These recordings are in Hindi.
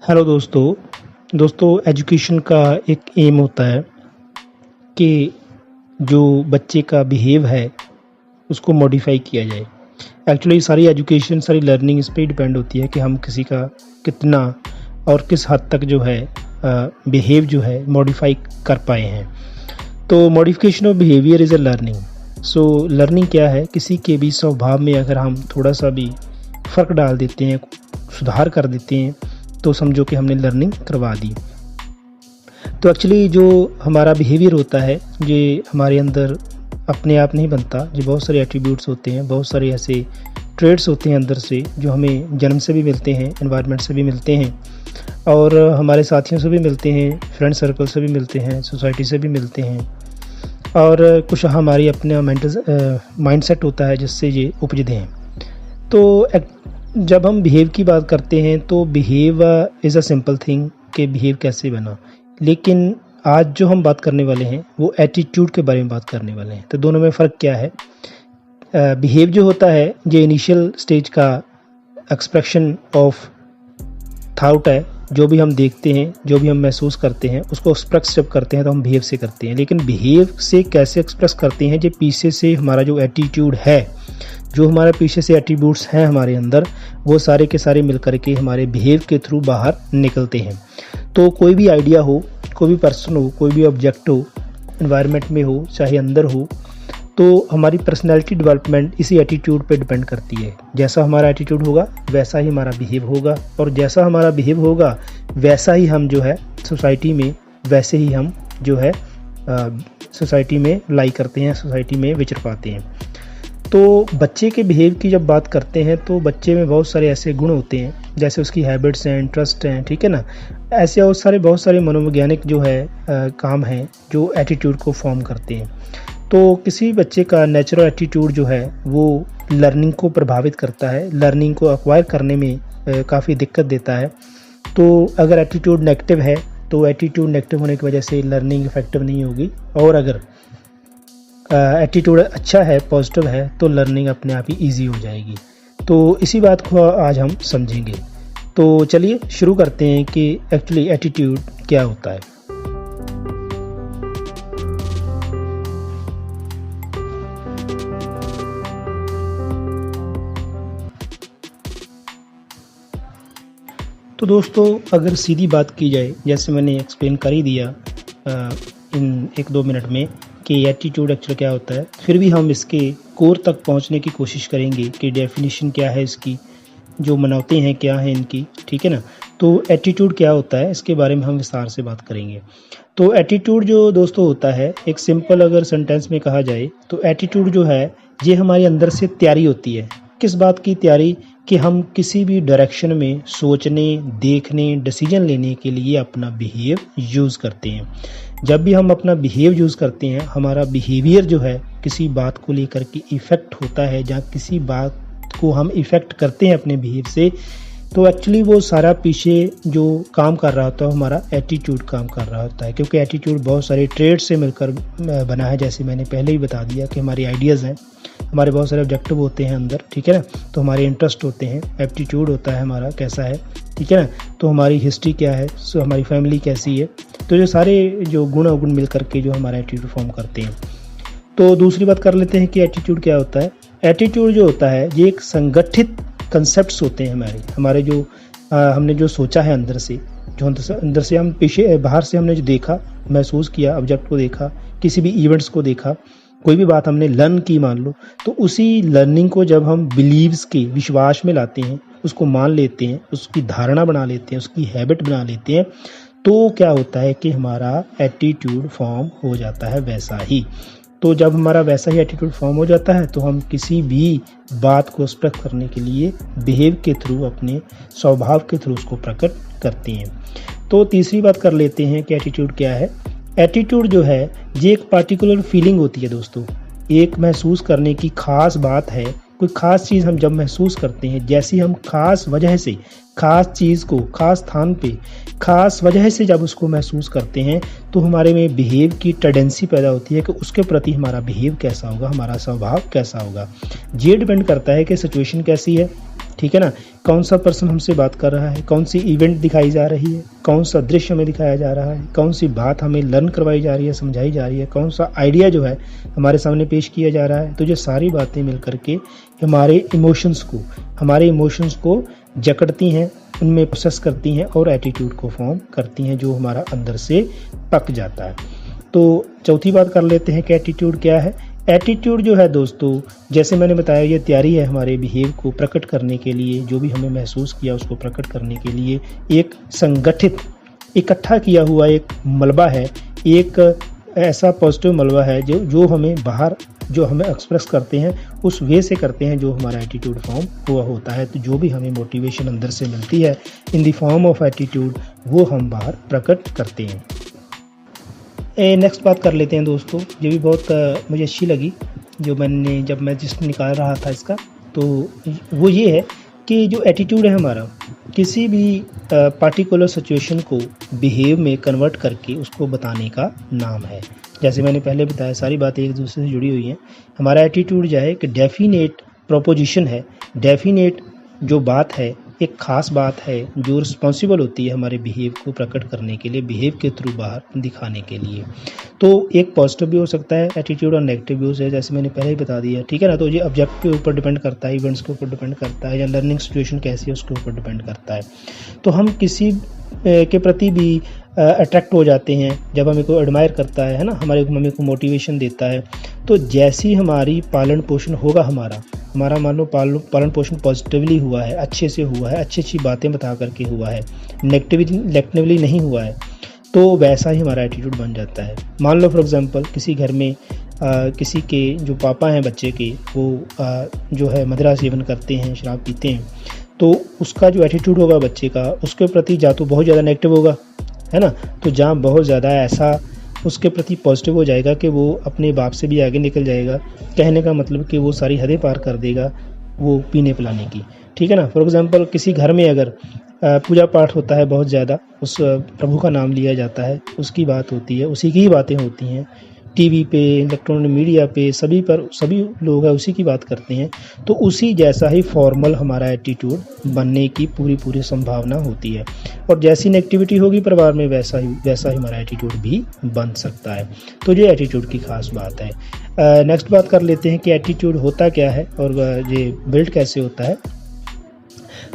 हेलो दोस्तों एजुकेशन का एक एम होता है कि जो बच्चे का बिहेव है उसको मॉडिफाई किया जाए। एक्चुअली सारी एजुकेशन सारी लर्निंग इस पे डिपेंड होती है कि हम किसी का कितना और किस हद तक जो है बिहेव जो है मॉडिफाई कर पाए हैं। तो modification of behaviour is a learning. So learning क्या है, किसी के भी स्वभाव में अगर हम थोड़ा सा भी फ़र्क डाल देते हैं, सुधार कर देते हैं, तो समझो कि हमने लर्निंग करवा दी। तो एक्चुअली जो हमारा बिहेवियर होता है ये हमारे अंदर अपने आप नहीं बनता। ये बहुत सारे एट्रीब्यूट्स होते हैं, बहुत सारे ऐसे ट्रेड्स होते हैं अंदर से जो हमें जन्म से भी मिलते हैं, एनवायरनमेंट से भी मिलते हैं और हमारे साथियों से भी मिलते हैं, फ्रेंड सर्कल से भी मिलते हैं, सोसाइटी से भी मिलते हैं और कुछ हमारी अपना मेंटल माइंडसेट होता है जिससे ये उपजते हैं। तो जब हम बिहेव की बात करते हैं तो behave is a simple thing कि बिहेव कैसे बना, लेकिन आज जो हम बात करने वाले हैं वो एटीट्यूड के बारे में बात करने वाले हैं। तो दोनों में फ़र्क क्या है? बिहेव जो होता है ये इनिशियल स्टेज का एक्सप्रेशन ऑफ थाउट है। जो भी हम देखते हैं, जो भी हम महसूस करते हैं उसको एक्सप्रेस जब करते हैं तो हम बिहेव से करते हैं। लेकिन बिहेव से कैसे एक्सप्रेस करते हैं, ये पीछे से हमारा जो एटीट्यूड है, जो हमारे पीछे से एट्रीब्यूट्स हैं हमारे अंदर, वो सारे के सारे मिल करके हमारे बिहेव के थ्रू बाहर निकलते हैं। तो कोई भी आइडिया हो, कोई भी पर्सन हो, कोई भी ऑब्जेक्ट हो, एनवायरनमेंट में हो चाहे अंदर हो, तो हमारी पर्सनैलिटी डेवलपमेंट इसी एटीट्यूड पे डिपेंड करती है। जैसा हमारा एटीट्यूड होगा वैसा ही हमारा बिहेव होगा और जैसा हमारा बिहेव होगा वैसा ही हम जो है सोसाइटी में, वैसे ही हम जो है सोसाइटी में लाई करते हैं, सोसाइटी में विचर पाते हैं। तो बच्चे के बिहेव की जब बात करते हैं तो बच्चे में बहुत सारे ऐसे गुण होते हैं, जैसे उसकी हैबिट्स हैं, इंटरेस्ट हैं, ठीक है ना। ऐसे और बहुत सारे मनोवैज्ञानिक जो है काम हैं जो एटीट्यूड को फॉर्म करते हैं। तो किसी बच्चे का नेचुरल एटीट्यूड जो है वो लर्निंग को प्रभावित करता है, लर्निंग को एक्वायर करने में काफ़ी दिक्कत देता है। तो अगर एटीट्यूड नेगेटिव है तो एटीट्यूड नेगेटिव होने की वजह से लर्निंग इफेक्टिव नहीं होगी, और अगर एटीट्यूड अच्छा है, पॉजिटिव है, तो लर्निंग अपने आप ही ईजी हो जाएगी। तो इसी बात को आज हम समझेंगे। तो चलिए शुरू करते हैं कि एक्चुअली एटीट्यूड क्या होता है। तो दोस्तों अगर सीधी बात की जाए, जैसे मैंने एक्सप्लेन कर ही दिया इन 1-2 मिनट में कि एटीट्यूड एक्चुअली क्या होता है, फिर भी हम इसके कोर तक पहुंचने की कोशिश करेंगे कि डेफिनेशन क्या है इसकी, जो मनौते हैं क्या हैं इनकी, ठीक है ना। तो एटीट्यूड क्या होता है इसके बारे में हम विस्तार से बात करेंगे। तो एटीट्यूड जो दोस्तों होता है, एक सिंपल अगर सेंटेंस में कहा जाए तो एटीट्यूड जो है ये हमारे अंदर से तैयारी होती है। किस बात की तैयारी? कि हम किसी भी डायरेक्शन में सोचने, देखने, डिसीजन लेने के लिए अपना बिहेव यूज़ करते हैं। जब भी हम अपना बिहेव यूज़ करते हैं, हमारा बिहेवियर जो है किसी बात को लेकर के इफ़ेक्ट होता है, जहाँ किसी बात को हम इफ़ेक्ट करते हैं अपने बिहेव से, तो एक्चुअली वो सारा पीछे जो काम कर रहा होता है हमारा एटीट्यूड काम कर रहा होता है। क्योंकि एटीट्यूड बहुत सारे ट्रेड्स से मिलकर बना है, जैसे मैंने पहले ही बता दिया कि हमारी आइडियाज़ हैं, हमारे बहुत सारे ऑब्जेक्टिव होते हैं अंदर, ठीक है ना। तो हमारे इंटरेस्ट होते हैं, एप्टीट्यूड होता है हमारा कैसा है, ठीक है ना। तो हमारी हिस्ट्री क्या है, सो हमारी फैमिली कैसी है, तो जो सारे जो गुण अवगुण मिल करके जो हमारा एटीट्यूड फॉर्म करते हैं। तो दूसरी बात कर लेते हैं कि एटीट्यूड क्या होता है। एटीट्यूड जो होता है ये एक संगठित कंसेप्ट्स होते हैं हमारे जो हमने जो सोचा है अंदर से, जो अंदर से हम पीछे बाहर से हमने जो देखा, महसूस किया, ऑब्जेक्ट को देखा, किसी भी इवेंट्स को देखा, कोई भी बात हमने लर्न की मान लो, तो उसी लर्निंग को जब हम बिलीव्स के विश्वास में लाते हैं, उसको मान लेते हैं, उसकी धारणा बना लेते हैं, उसकी हैबिट बना लेते हैं, तो क्या होता है कि हमारा एटीट्यूड फॉर्म हो जाता है वैसा ही। तो जब हमारा वैसा ही एटीट्यूड फॉर्म हो जाता है तो हम किसी भी बात को एक्सप्रेस करने के लिए बिहेव के थ्रू, अपने स्वभाव के थ्रू उसको प्रकट करते हैं। तो तीसरी बात कर लेते हैं कि एटीट्यूड क्या है। एटीट्यूड जो है ये एक पार्टिकुलर फीलिंग होती है दोस्तों, एक महसूस करने की खास बात है। कोई खास चीज़ हम जब महसूस करते हैं, जैसी हम खास वजह से खास चीज़ को खास स्थान पे खास वजह से जब उसको महसूस करते हैं तो हमारे में बिहेव की टेंडेंसी पैदा होती है कि उसके प्रति हमारा बिहेव कैसा होगा, हमारा स्वभाव कैसा होगा। ये डिपेंड करता है कि सिचुएशन कैसी है, ठीक है ना। कौन सा पर्सन हमसे बात कर रहा है, कौन सी इवेंट दिखाई जा रही है, कौन सा दृश्य हमें दिखाया जा रहा है, कौन सी बात हमें लर्न करवाई जा रही है, समझाई जा रही है, कौन सा आइडिया जो है हमारे सामने पेश किया जा रहा है। तो ये सारी बातें मिल करके हमारे इमोशंस को जकड़ती हैं, उनमें प्रोसेस करती हैं और एटीट्यूड को फॉर्म करती हैं, जो हमारा अंदर से पक जाता है। तो चौथी बात कर लेते हैं कि एटीट्यूड क्या है। एटीट्यूड जो है दोस्तों, जैसे मैंने बताया, ये तैयारी है हमारे बिहेव को प्रकट करने के लिए, जो भी हमें महसूस किया उसको प्रकट करने के लिए एक संगठित, इकट्ठा किया हुआ एक मलबा है, एक ऐसा पॉजिटिव मलबा है जो हमें बाहर, जो हमें एक्सप्रेस करते हैं उस वे से करते हैं जो हमारा एटीट्यूड फॉर्म हुआ होता है। तो जो भी हमें मोटिवेशन अंदर से मिलती है in the form of attitude, वो हम बाहर प्रकट करते हैं। नेक्स्ट बात कर लेते हैं दोस्तों, जो भी बहुत मुझे अच्छी लगी, जब मैं जिस निकाल रहा था इसका, तो वो ये है कि जो एटीट्यूड है हमारा, किसी भी पार्टिकुलर सिचुएशन को बिहेव में कन्वर्ट करके उसको बताने का नाम है। जैसे मैंने पहले बताया, सारी बातें एक दूसरे से जुड़ी हुई हैं। हमारा एटीट्यूड जो है कि डेफिनेट प्रोपोजिशन है, डेफिनेट जो बात है, एक ख़ास बात है जो रिस्पॉन्सिबल होती है हमारे बिहेव को प्रकट करने के लिए, बिहेव के थ्रू बाहर दिखाने के लिए। तो एक पॉजिटिव भी हो सकता है एटीट्यूड और नेगेटिव भी हो सकता है, जैसे मैंने पहले ही बता दिया, ठीक है ना। तो ये ऑब्जेक्ट के ऊपर डिपेंड करता है, इवेंट्स के ऊपर डिपेंड करता है, या लर्निंग सिचुएशन कैसी है उसके ऊपर डिपेंड करता है। तो हम किसी के प्रति भी अट्रैक्ट हो जाते हैं जब हमें कोई एडमायर करता है ना, हमें को मोटिवेशन देता है। तो जैसी हमारी पालन पोषण होगा, हमारा मान लो पालन पोषण पॉजिटिवली हुआ है, अच्छे से हुआ है, अच्छी अच्छी बातें बता करके हुआ है, नेगेटिवली नहीं हुआ है, तो वैसा ही हमारा एटीट्यूड बन जाता है। मान लो फॉर एग्जांपल किसी घर में किसी के जो पापा हैं बच्चे के, वो जो है मदिरा सेवन करते हैं, शराब पीते हैं, तो उसका जो एटीट्यूड होगा बच्चे का उसके प्रति या तो बहुत ज़्यादा नेगेटिव होगा, है ना। तो जहाँ बहुत ज़्यादा ऐसा उसके प्रति पॉजिटिव हो जाएगा कि वो अपने बाप से भी आगे निकल जाएगा, कहने का मतलब कि वो सारी हदें पार कर देगा वो पीने पिलाने की, ठीक है ना। फॉर एग्जांपल किसी घर में अगर पूजा पाठ होता है, बहुत ज़्यादा उस प्रभु का नाम लिया जाता है, उसकी बात होती है, उसी की ही बातें होती हैं, टीवी पे, इलेक्ट्रॉनिक मीडिया पे, सभी लोग हैं उसी की बात करते हैं, तो उसी जैसा ही फॉर्मल हमारा एटीट्यूड बनने की पूरी संभावना होती है। और जैसी नेगेटिविटी होगी परिवार में, वैसा ही हमारा एटीट्यूड भी बन सकता है। तो ये एटीट्यूड की खास बात है। नेक्स्ट बात कर लेते हैं कि एटीट्यूड होता क्या है और ये बिल्ड कैसे होता है।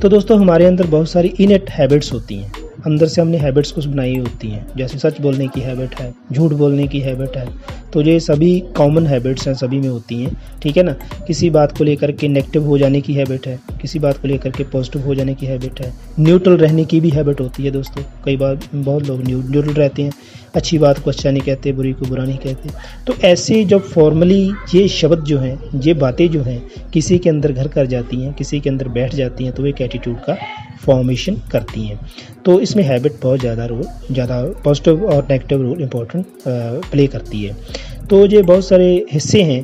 तो दोस्तों, हमारे अंदर बहुत सारी इनेट हैबिट्स होती हैं, अंदर से हमने हैबिट्स कुछ बनाई होती हैं, जैसे सच बोलने की हैबिट है, झूठ बोलने की हैबिट है। तो ये सभी कॉमन हैबिट्स हैं, सभी में होती हैं, ठीक है ना। किसी बात को लेकर के नेगेटिव हो जाने की हैबिट है, किसी बात को लेकर के पॉजिटिव हो जाने की हैबिट है, न्यूट्रल रहने की भी हैबिट होती है दोस्तों। कई बार बहुत लोग न्यूट्रल रहते हैं, अच्छी बात को अच्छा नहीं कहते, बुरी को बुरा नहीं कहते। तो ऐसे जब फॉर्मली ये शब्द जो हैं, ये बातें जो हैं किसी के अंदर घर कर जाती हैं, किसी के अंदर बैठ जाती हैं, तो वो एक एटीट्यूड का फॉर्मेशन करती हैं। तो इसमें हैबिट बहुत ज़्यादा पॉजिटिव और नेगेटिव रोल इम्पोर्टेंट प्ले करती है। तो ये बहुत सारे हिस्से हैं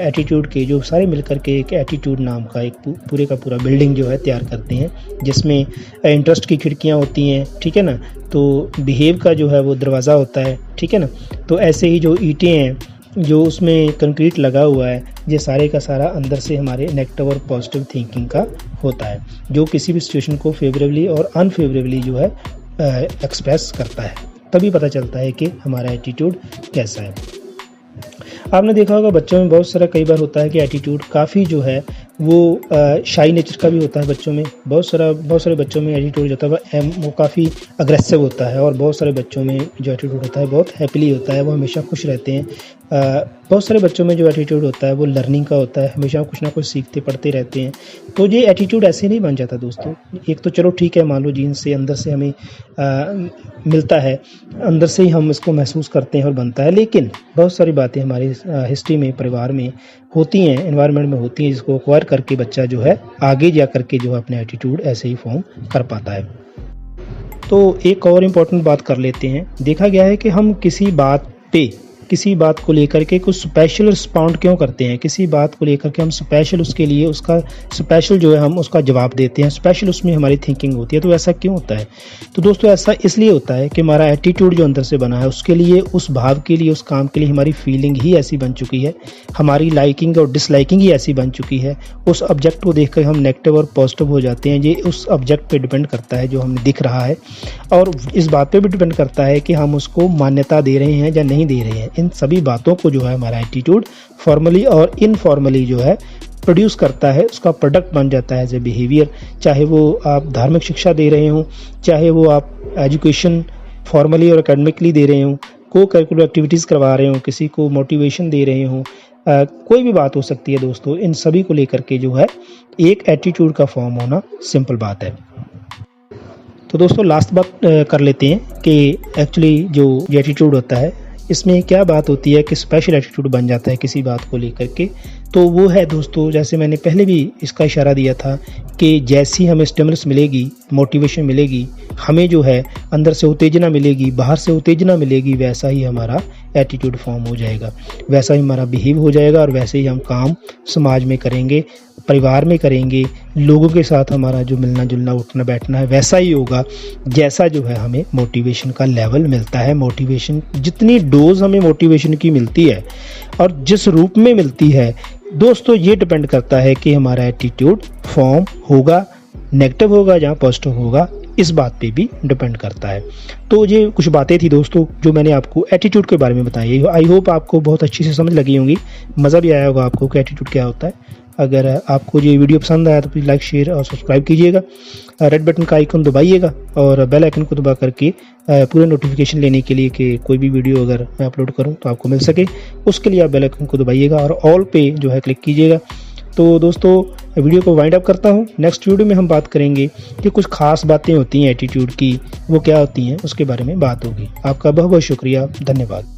एटीट्यूड के, जो सारे मिलकर के एक एटीट्यूड नाम का एक पूरे का पूरा बिल्डिंग जो है तैयार करते हैं, जिसमें इंटरेस्ट की खिड़कियाँ होती हैं, ठीक है ना। तो बिहेव का जो है वो दरवाज़ा होता है, ठीक है ना। तो ऐसे ही जो ईंटें हैं, जो उसमें कंक्रीट लगा हुआ है, ये सारे का सारा अंदर से हमारे नेगेटिव और पॉजिटिव थिंकिंग का होता है, जो किसी भी सिचुएशन को फेवरेबली और अनफेवरेबली जो है एक्सप्रेस करता है। तभी पता चलता है कि हमारा एटीट्यूड कैसा है। आपने देखा होगा बच्चों में बहुत सारा कई बार होता है कि एटीट्यूड काफ़ी जो है वो शाई नेचर का भी होता है बच्चों में। बहुत सारे बच्चों में एटीट्यूड जो होता है वो काफ़ी अग्रेसिव होता है, और बहुत सारे बच्चों में जो एटीट्यूड होता है बहुत हैप्पीली होता है, वो हमेशा खुश रहते हैं। बहुत सारे बच्चों में जो एटीट्यूड होता है वो लर्निंग का होता है, हमेशा कुछ ना कुछ सीखते पढ़ते रहते हैं। तो ये एटीट्यूड ऐसे नहीं बन जाता दोस्तों। एक तो चलो ठीक है, मान लो जीन से अंदर से हमें मिलता है, अंदर से ही हम इसको महसूस करते हैं और बनता है, लेकिन बहुत सारी बातें हमारी हिस्ट्री में, परिवार में होती हैं, एनवायरनमेंट में होती हैं, जिसको एक्वायर करके बच्चा जो है आगे जा करके जो है अपने एटीट्यूड ऐसे ही फॉर्म कर पाता है। तो एक और इम्पॉर्टेंट बात कर लेते हैं। देखा गया है कि हम किसी बात पे किसी बात को लेकर के कुछ स्पेशल रिस्पॉन्ड क्यों करते हैं, किसी बात को लेकर के हम स्पेशल उसके लिए उसका स्पेशल जो है हम उसका जवाब देते हैं, स्पेशल उसमें हमारी थिंकिंग होती है। तो ऐसा क्यों होता है? तो दोस्तों ऐसा इसलिए होता है कि हमारा एटीट्यूड जो अंदर से बना है उसके लिए, उस भाव के लिए, उस काम के लिए हमारी फीलिंग ही ऐसी बन चुकी है, हमारी लाइकिंग और डिसलाइकिंग ही ऐसी बन चुकी है। उस ऑब्जेक्ट को देखकर हम नेगेटिव और पॉजिटिव हो जाते हैं। ये उस ऑब्जेक्ट पे डिपेंड करता है जो हमें दिख रहा है, और इस बात पे भी डिपेंड करता है कि हम उसको मान्यता दे रहे हैं या नहीं दे रहे हैं। इन सभी बातों को जो है हमारा एटीट्यूड फॉर्मली और इनफॉर्मली जो है प्रोड्यूस करता है, उसका प्रोडक्ट बन जाता है एज ए बिहेवियर। चाहे वो आप धार्मिक शिक्षा दे रहे हों, चाहे वो आप एजुकेशन फॉर्मली और एकेडमिकली दे रहे हों, को करिकुलर एक्टिविटीज़ करवा रहे हों, किसी को मोटिवेशन दे रहे हों, कोई भी बात हो सकती है दोस्तों। इन सभी को लेकर के जो है एक एटीट्यूड का फॉर्म होना सिंपल बात है। तो दोस्तों लास्ट बात कर लेते हैं कि एक्चुअली जो एटीट्यूड होता है इसमें क्या बात होती है कि स्पेशल एटीट्यूड बन जाता है किसी बात को लेकर के। तो वो है दोस्तों, जैसे मैंने पहले भी इसका इशारा दिया था कि जैसी हमें स्टिमुलस मिलेगी, मोटिवेशन मिलेगी, हमें जो है अंदर से उत्तेजना मिलेगी, बाहर से उत्तेजना मिलेगी, वैसा ही हमारा एटीट्यूड फॉर्म हो जाएगा, वैसा ही हमारा बिहेव हो जाएगा, और वैसे ही हम काम समाज में करेंगे, परिवार में करेंगे, लोगों के साथ हमारा जो मिलना जुलना उठना बैठना है वैसा ही होगा जैसा जो है हमें मोटिवेशन का लेवल मिलता है। मोटिवेशन जितनी डोज हमें मोटिवेशन की मिलती है और जिस रूप में मिलती है दोस्तों, ये डिपेंड करता है कि हमारा एटीट्यूड फॉर्म होगा, नेगेटिव होगा या पॉजिटिव होगा, इस बात पे भी डिपेंड करता है। तो ये कुछ बातें थी दोस्तों जो मैंने आपको एटीट्यूड के बारे में बताई। आई होप आपको बहुत अच्छी से समझ लगी होंगी, मज़ा भी आया होगा आपको कि एटीट्यूड क्या होता है। अगर आपको ये वीडियो पसंद आया तो प्लीज़ लाइक, शेयर और सब्सक्राइब कीजिएगा। रेड बटन का आइकन दबाइएगा और बेल आइकन को दबा करके पूरे नोटिफिकेशन लेने के लिए कि कोई भी वीडियो अगर मैं अपलोड करूं तो आपको मिल सके, उसके लिए आप बेल आइकन को दबाइएगा और ऑल पे जो है क्लिक कीजिएगा। तो दोस्तों वीडियो को वाइंड अप करता हूं। नेक्स्ट वीडियो में हम बात करेंगे कि कुछ खास बातें होती हैं एटीट्यूड की, वो क्या होती हैं उसके बारे में बात होगी। आपका बहुत बहुत शुक्रिया, धन्यवाद।